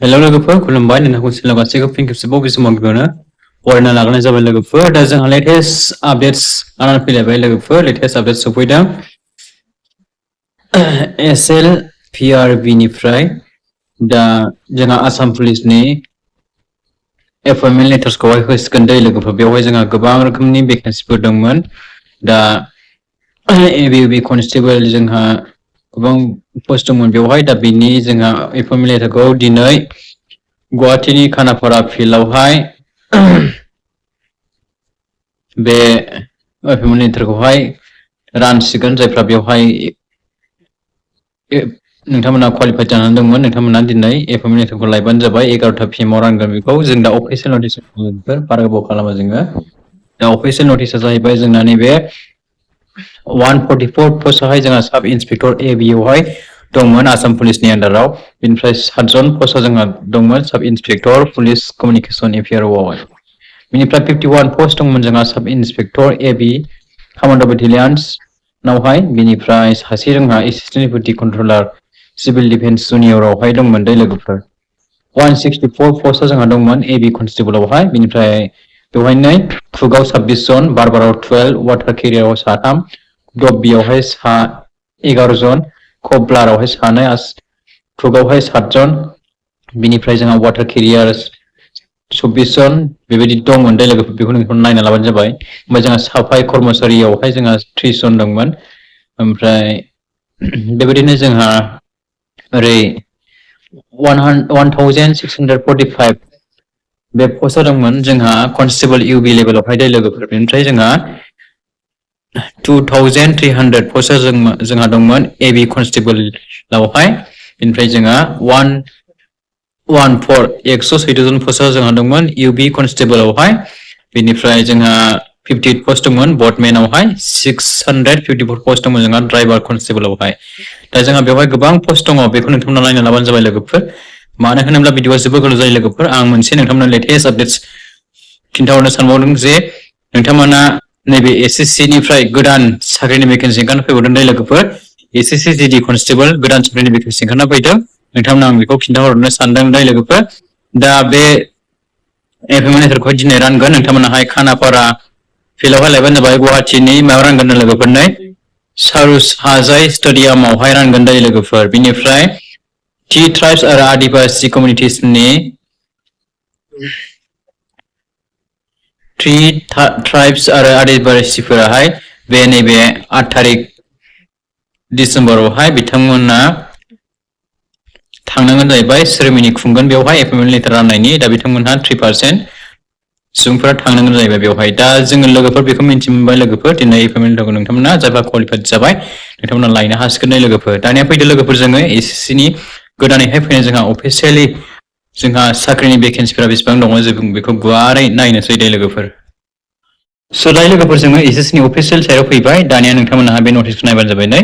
Hello लोगोफोर खुलुमबाय नोंथांखौ सिगाङाव गासैखौ फिन खेबसेबाव बे समाव गिबियावनो बरायना लाग्रोनाय जाबाय लोगोफोर दा जोंहा लेटेस्ट आपडेट्स लानानै फैलायबाय लोगोफोर लेटेस्ट आपडेट्स सफैदों एसएल PRB निफ्राय दा जोंहा आसाम पुलिसनि एपइन्टमेन्ट लेटार्सखौहाय होसिगोन दै लोगोफोर बेवहाय जोंहा गोबां रोखोमनि भेकेन्सिफोर दंमोन दा ABUB कनस्टेबल जोंहा गोबां पोस्ट दंमोन बेवहाय दा बिनि जोंहा एपइन्टमेन्ट लेटारखौ दिनै गुवाहाटीनि खानापारा फिल्डआवहाय बे एपइन्टमेन्ट लेटारखौहाय रानसिगोन जायफ्रा बेवहाय नोंथांमोना क्वालिफाइड जानानै दंमोन नोंथांमोना दिनै एपइन्टमेन्ट लेटारखौ लायबानो जाबाय 11 PM आव रानगोन बेखौ जों दा अफिसियेल नटिस बारा गोबाव खालामा जोङो दा अफिसियेल नटिसआ जाहैबाय जोंना नैबे 144 पोस्टआवहाय जोंहा सब इन्सपेक्टर AB आवहाय दंमोन आसाम पुलिसनि आन्डाराव बेनिफ्राय 7 जन पोस्टआव जोंहा दंमोन सब इन्सपेक्टर पुलिस कमिउनिकेसन APRO आवहाय बेनिफ्राय 51 पोस्ट दंमोन जोंहा सब इन्सपेक्टर AB कमान्डो बेटेलियन्स नावहाय बेनिफ्राय सासे जोंहा एसिस्टेन्ट डेपुटि कन्ट्रोलार सिभिल डिफेन्स जुनियरावहाय दंमोन दै लोगोफोर 164 पोस्टआव जोंहा दंमोन AB कनस्टेबलावहाय बेनिफ्राय बेवहायनो खुगाव 26 जन बारबाराव 12 वाटार केरियाराव 3 डब्बियावहाय 11 जन कब्लारावहाय 2 खुगावहाय 7 जन बेनिफ्राय जोंहा वाटार केरियार 24 जन बेबायदि दंमोन दै लोगोफोर बेखौ नोंथांमोना नायना लाबानो जाबाय ओमफ्राय जोंहा साफाइ कर्मचारियावहाय जोंहा 30 जन दंमोन ओमफ्राय बेबायदिनो जोंहा ओरै 1645 बे पोस्टआव दंमोन जोंहा कनस्टेबल UB लेभेलावहाय दै लोगोफोर बेनिफ्राय जोंहा 2300 पोस्टआव जोंहा दंमोन AB कनस्टेबलावहाय बेनिफ्राय जोंहा 114 जन पोस्टआव जोंहा दंमोन UB कनस्टेबलावहाय बेनिफ्राय जोंहा 58 पोस्ट दंमोन बटमेनावहाय 654 पोस्ट दंमोन जोंहा ड्राइभार कनस्टेबलावहाय दा जोंहा बेवहाय गोबां पोस्ट दङ बेखौ नोंथांमोना नायना लाबानो जाबाय लोगोफोर मानो होनोब्ला भिडिअआ जोबोद गोलाव जायो लोगोफोर आं मोनसे नोंथांमोननो लेटेस्ट आपडेट्स खिन्थाहरनो सानबावदों जे नोंथांमोना नैबे SSC निफ्राय गोदान साख्रिनि भेकेन्सि ओंखारना फैबावदों दै लोगोफोर SSC GD कनस्टेबल गोदान साख्रिनि भेकेन्सि ओंखारना फैदों नोंथांमोना आं बेखौ खिन्थाहरनो सानदों दै लोगोफोर दा बे एपइन्टमेन्ट लेटारखौ दिनै रानगोन नोंथांमोनाहाय खानापारा फिल्डआवहाय लायबानो जाबाय गुवाहाटीनि मायाव रानगोन लोगोफोरनो सारुस हाजाय स्टेडियामावहाय रानगोन दै लोगोफोर बेनिफ्राय T ट्राइब्स आरो आदिबासि कमिउनिटिसनि 3 ट्राइब्स आरो आदिबासिफोराहाय बे नैबे 8 तारिख डिसेम्बरावहाय बिथांमोना थांनांगोन जाहैबाय सेरेमनि खुंगोन बेवहाय एपइन्टमेन्ट लेटार राननायनि दा बिथांमोनहा 3% सुबुंफोरा थांनांगोन जाहैबाय बेवहाय दा जोङो लोगोफोर बेखौ मिन्थि मोनबाय लोगोफोर दिनै एपइन्टमेन्ट लेटारखौ नोंथांमोना जायबा क्वालिफाइड जाबाय नोंथांमोना लायनो हासिगोन लोगोफोर दानिया फैदो लोगोफोर जोङो SSC नि गोदानैहाय फैनाय जोंहा अफिसियेलि जोंहा साख्रिनि भेकेन्सिफोरा बेसेबां दङ जों बेखौ गुवारै नायनोसै दै लोगोफोर स' दायो लोगोफोर जोङो SSC नि अफिसियेल साइडआव फैबाय दानिया नोंथांमोनहा बे नटिसखौ नायबानो जाबाय नै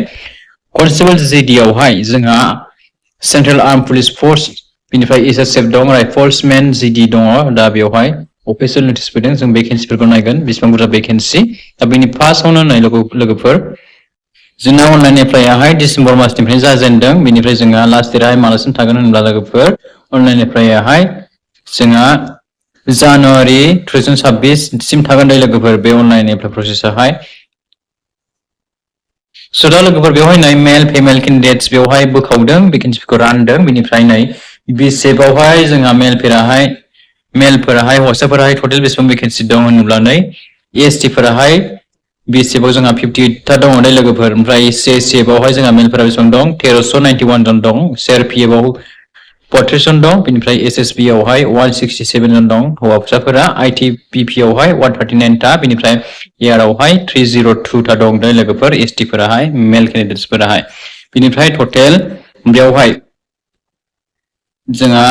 कनस्टेबल GD आवहाय जोंहा सेन्ट्रेल आर्म पुलिस फर्स बेनिफ्राय SSF दं राइफल्समेन GD दङ दा बेवहाय अफिसियेल नटिस फैदों जों भेकेन्सिफोरखौ नायगोन बेसेबां बुरजा भेकेन्सि दा बेनि फार्स्टआवनो नाय लोगोफोर जोंना अनलाइन एप्लाइआहाय डिसेम्बर मासनिफ्राय जाजेनदों बेनिफ्राय जोंहा लास्ट डेटआहाय मालासिम थागोन होनब्ला लोगोफोर अनलाइन एप्लाइआहाय जोंहा जानुवारि 2026 सिम थागोन दै लोगोफोर बे अनलाइन एप्लाइ प्रसेसआहाय स' दा लोगोफोर बेवहाय नै मेल फिमेल केन्डिडेट्स बेवहाय बोखावदों भेकेन्सिफोरखौ रानदों बेनिफ्राय नै BSFआवहाय जोंहा मेलफोराहाय हौवासाफोराहाय टटेल बेसेबां भेकेन्सि दं होनोब्ला नै ST फोराहाय BSFआव जोंहा 58 था दङ दै लोगोफोर ओमफ्राय CSF आवहाय जोंहा मेलफोरा बेसेबां दं 1391 जन दं CRPF आव 32 जन दं बेनिफ्राय SSB आवहाय 167 जन दं हौवासाफोरा ITBP आवहाय 139 था बेनिफ्राय AR आवहाय 302 था दं दै लोगोफोर ST फोराहाय मेल केन्डिडेट्स फोराहाय बेनिफ्राय टटेल बेवहाय जोंहा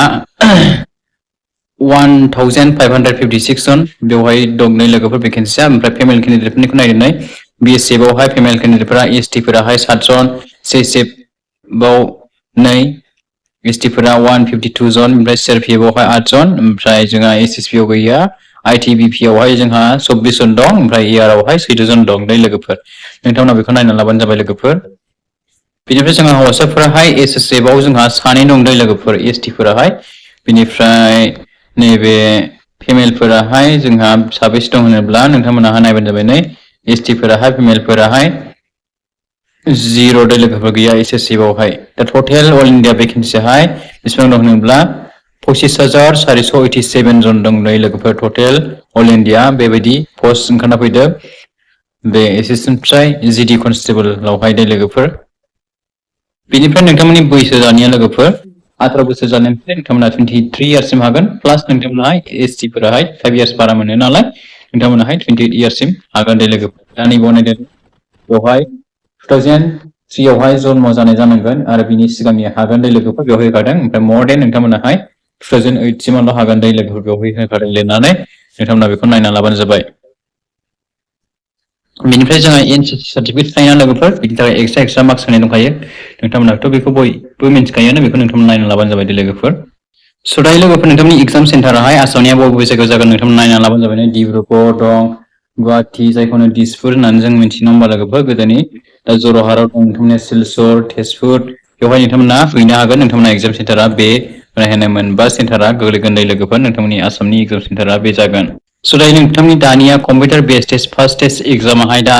1556 जन बेवहाय दं नै लोगोफोर भेकेन्सिया ओमफ्राय फेमेल केन्डिडेटफोरनिखौ नायदों नै BSF आवहाय फेमेल केन्डिडेटफोरा ST फोराहाय 7 जन CSF आव नै ST फोरा 152 जन ओमफ्राय CRPF आवहाय 8 जन ओमफ्राय जोंहा SSB आव गैया ITBP आवहाय जोंहा 24 जन दं ओमफ्राय AR आवहाय 14 जन दं नै लोगोफोर नोंथांमोना बेखौ नायना लाबानो जाबाय लोगोफोर बेनिफ्राय जोंहा हौवासाफोराहाय SSF आव जोंहा 2 दं दै लोगोफोर ST फोराहाय बिनिफ्राय नैबे फेमेलफोराहाय जोंहा साबेसे दं होनोब्ला नोंथांमोनहा नायबानो जाबाय नै ST फोराहाय फेमेलफोराहाय 0 दै लोगोफोर गैया SSC आवहाय दा टटेल अल इन्डिया भेकेन्सियाहाय बेसेबां दं होनोब्ला 25,487 जन दं नै लोगोफोर टटेल अल इन्डिया बेबायदि पस्ट ओंखारना फैदों बे एसिस्टेन्ट GD कनस्टेबलआवहाय दै लोगोफोर बेनिफ्राय नोंथांमोननि बैसो जानाया लोगोफोर 18 बोसोर जानायनिफ्राय नोंथांमोना 23 इयार्ससिम हागोन प्लास नोंथांमोनाहाय ST फोराहाय 5 इयार्स बारा मोनो नालाय नोंथांमोनाहाय 28 इयार्ससिम हागोन दै लोगोफोर दा नैबाव नायदो बेवहाय 2003 आवहाय जन्म जानाय जानांगोन आरो बिनि सिगांनि हागोन दै लोगोफोर बेवहाय होखादों ओमफ्राय मर देन नोंथांमोनाहाय 2008 सिमावल' हागोन दै लोगोफोर बेवहाय होखादों लिरनानै नोंथांमोना बेखौ नायना लाबानो जाबाय बेनिफ्राय जोंहा NCC सार्टिफिकेट थायोना लोगोफोर बिनि थाखाय एक्सट्रा मार्क्स होनाय दंखायो नोंथांमोनाथ' बेखौ बयबो मिन्थिखायोआनो बेखौ नोंथांमोना नायना लाबानो जाबाय दै लोगोफोर स' दायो लोगोफोर नोंथांमोननि एग्जाम सेन्टाराहाय आसामनिया बबे जायगायाव जागोन नोंथांमोना नायना लाबानो जाबाय नै डिब्रुगड़ दं गुवाहाटी जायखौनो दिसपुर होननानै जों मिन्थियो नङा होमबा लोगोफोर गोदोनि दा जरहाटआव दं नोंथांमोना सिलचर तेजपुर बेवहाय नोंथांमोना हैनो हागोन नोंथांमोना एग्जाम सेन्टारा बे होनो मोनबा सेन्टारा गोग्लैगोन दै लोगोफोर नोंथांमोननि आसामनि एग्जाम सेन्टारा बे जागोन स' दायो नोंथांनि दानिया computer based test first test एग्जामाहाय दा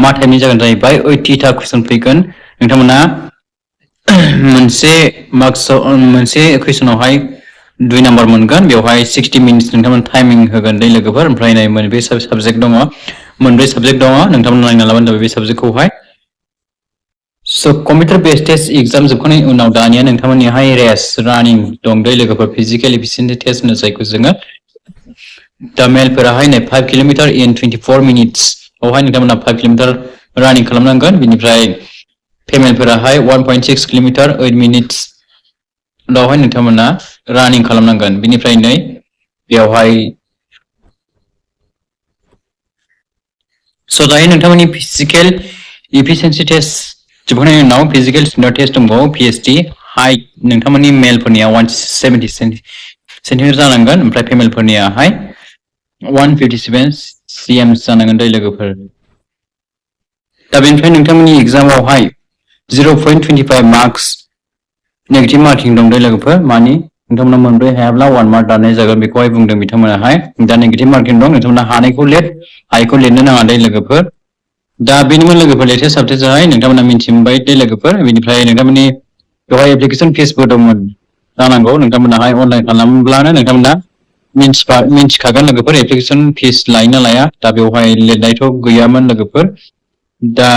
मा टाइपनि जागोन जाहैबाय 80टा कुइसन फैगोन नोंथांमोना मोनसे कुइसनावहाय 2 नाम्बार मोनगोन बेवहाय 60 मिनिट्स नोंथांमोना टाइमिं होगोन दै लोगोफोर ओमफ्राय नै मोनबे साबजेक्ट दङ मोनब्रै साबजेक्ट दङ नोंथांमोना नायना लाबानो जाबाय बे साबजेक्टखौहाय स' कम्पिउटार बेस्ड टेस्ट एग्जाम जोबखांनायनि उनाव दानिया नोंथांमोननिहाय रेस रानिं दं दै लोगोफोर फिजिकेल एफिसिएन्सि टेस्ट होनो जायखौ जोङो दा मेलफोराहाय नै 5 किल'मिटार इन 24 मिनिट्स आवहाय नोंथांमोना 5 किल'मिटार रानिं खालामनांगोन बिनिफ्राय फेमेलफोराहाय 1.6 किल'मिटार 8 मिनिट्स उनावहाय नोंथांमोना रानिं खालामनांगोन बिनिफ्राय नै बेवहाय स' दायो नोंथांमोननि फिजिकेल एफिसिएन्सि टेस्ट जोबखांनायनि उनाव फिजिकेल स्टेन्डार्ड टेस्ट दंबावो PST हाइट नोंथांमोननि मेलफोरनिया 170 सेन्टिमिटार जानांगोन ओमफ्राय फेमेलफोरनियाहाय 157 cm जानांगोन दै लोगोफोर दा बेनिफ्राय नोंथांमोननि एग्जामावहाय 0.25 मार्क्स नेगेटिभ मार्किं दं दै लोगोफोर मानि नोंथांमोना मोनब्रै हायाब्ला 1 मार्क दाननाय जागोन बेखौहाय बुंदों बिथांमोनाहाय दा नेगेटिभ मार्किं दं नोंथांमोना हानायखौ लिर हायिखौ लिरनो नाङा दै लोगोफोर दा बेनिमोन लोगोफोर लेटेस्ट आपडेटआहाय नोंथांमोना मिन्थिबाय दै लोगोफोर बेनिफ्राय नोंथांमोननि बेवहाय एप्लिकेसन फिसबो दंमोन जानांगौ नोंथांमोनाहाय अनलाइन खालामब्लानो नोंथांमोना मिन्थिखागोन लोगोफोर एप्लिकेसन फिस लायो ना लाया दा बेवहाय लिरनायथ' गैयामोन लोगोफोर दा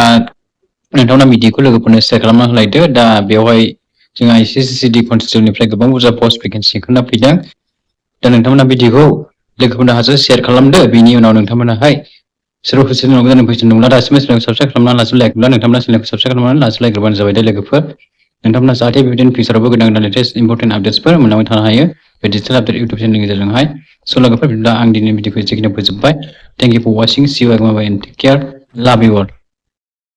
नोंथांमोना भिडिअखौ लोगोफोरनो शेयार खालामना होलायदो दा बेवहाय जोंहा SSC GD कनस्टेबलनिफ्राय गोबां बुरजा पस्ट भेकेन्सि ओंखारना फैदों दा नोंथांमोना भिडिअखौ लोगोफोरनो हाजासे शेयार खालामदो बिनि उनाव नोंथांमोनाहाय सोरबाफोर चेनेलाव गोदान फैफिन दंब्ला दासिमबो चेनेलखौ साबस्क्राइब खालामनानै लाजोबलायाखैब्ला नोंथांमोना चेनेलखौ साबस्क्राइब खालामनानै लाजोबलायग्रोबानो जाबाय दे लोगोफोर नोंथांमोना जाहाथे बेबायदिनो फिउचारावबो गोदान गोदान लेटेस्ट इम्परटेन्ट आपडेट्सफोर मोनलांबाय थानो हायो बे डिजिटेल आपडेट इउटुब चेनेलनि गेजेरजोंहाय स' लोगोफोर बिदिब्ला आं दिनैनि भिडिअखौ एसेखिनियाव फोजोबबाय thank you for watching see you again take care love you all